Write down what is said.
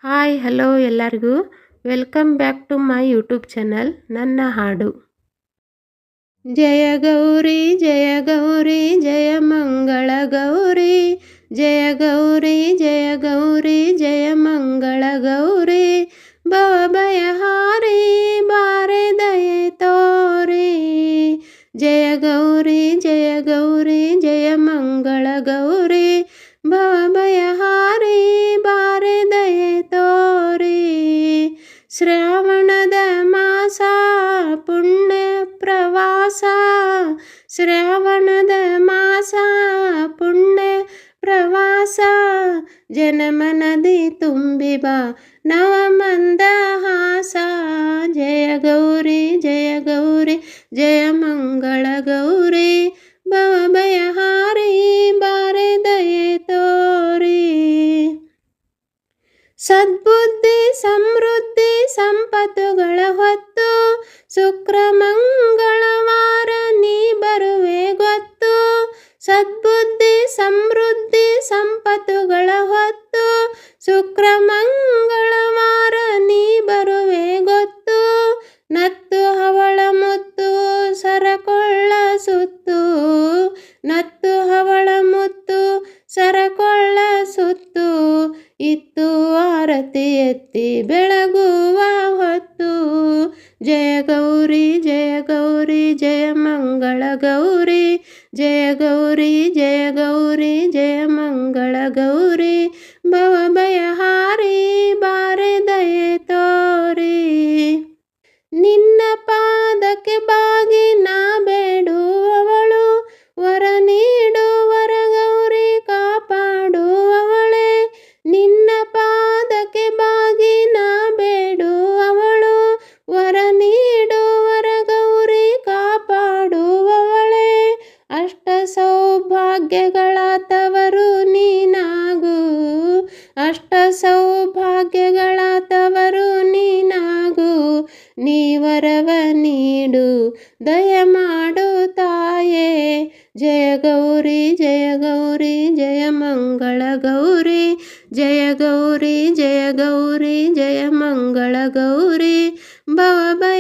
Hi hello ಎಲ್ಲರಿಗೂ welcome back to my YouTube channel ನನ್ನ ಹಾಡು. ಜಯ ಗೌರಿ ಜಯ ಗೌರಿ ಜಯ ಮಂಗಳ ಗೌರಿ, ಜಯ ಗೌರಿ ಜಯ ಗೌರಿ ಜಯ ಮಂಗಳ ಗೌರಿ, ಭವಭಯಹಾರಿ ಬಾರೆ ದಯೆ ತೋರಿ. ಜಯ ಗೌರಿ ಜಯ ಗೌರಿ ಜಯ ಮಂಗಳ ಗೌರಿ, ಭವಭಯಹಾರಿ ಬಾರೆ ದಯೆ ತೋರಿ. ಶ್ರಾವಣದ ಮಾಸ ಪುಣ್ಯ ಪ್ರವಾಸ, ಶ್ರಾವಣದ ಮಾಸ ಪುಣ್ಯ ಪ್ರವಾಸ, ಜನಮನದಿ ತುಂಬಿ ಬಾ ನವ ಮಂದಹಾಸ. ಜಯ ಗೌರಿ ಜಯ ಗೌರಿ ಜಯ ಮಂಗಳ ಗೌರಿ, ಭವಭಯಹಾರಿ ಬಾರೆ ದಯೆ ತೋರಿ. ಸದ್ಬುದ್ಧಿ ಸಮೃದ್ಧಿ ಸಂಪತ್ತುಗಳ ಹೊತ್ತು, ಶುಕ್ರ ಮಂಗಳವಾರ ನೀ ಬರುವೆ ಗೊತ್ತು. ಸದ್ಬುದ್ಧಿ ಸಮೃದ್ಧಿ ಸಂಪತ್ತುಗಳ ಹೊತ್ತು, ಶುಕ್ರ ಮಂಗಳವಾರ ನೀ ಬರುವೆ ಗೊತ್ತು. ನತ್ತು ಹವಳ ಮುತ್ತು ಸರಕೊಳ್ಳ ಸುತ್ತು, ನತ್ತು ಹವಳ ಮುತ್ತು ಸರಕೊಳ್ಳ ಸುತ್ತು, ಇತ್ತು ಆರತಿ ಎತ್ತಿ ಬೆಳಗುವ ಹೊತ್ತು. ಜಯ ಗೌರಿ ಜಯ ಗೌರಿ ಜಯ ಮಂಗಳ ಗೌರಿ, ಜಯ ಗೌರಿ ಜಯ ಗೌರಿ ಜಯ ಮಂಗಳ ಗೌರಿ, ಭವಭಯಹಾರಿ ಬಾರೆ ದಯೆ ತೋರಿ. ನಿನ್ನ ಪಾದಕ್ಕೆ ಬಾಗಿ ನಾ ಬೇಡುವವಳು, ವರ ನೀಡುವರ ಗೌರಿ ಕಾಪಾಡುವವಳೆ. ನಿನ್ನ ಪಾದಕ್ಕೆ ಬಾಗಿ ನಾ ಬೇಡುವವಳು, ವರ ನೀಡುವರ ಗೌರಿ ಕಾಪಾಡುವವಳೆ. ಅಷ್ಟ ಸೌಭಾಗ್ಯಗಳ ತವರು ನೀನಾಗು, ಅಷ್ಟ ಸೌಭಾಗ್ಯಗಳ ತವರು ನೀನಾಗು. ನೀವರವ ನೀಡು ದಯ ಮಾಡು ತಾಯೇ. ಜಯ ಗೌರಿ ಜಯ ಗೌರಿ ಜಯ ಮಂಗಳ ಗೌರಿ, ಜಯ ಗೌರಿ ಜಯ ಗೌರಿ ಜಯ ಮಂಗಳ ಗೌರಿ, ಭವಭಯ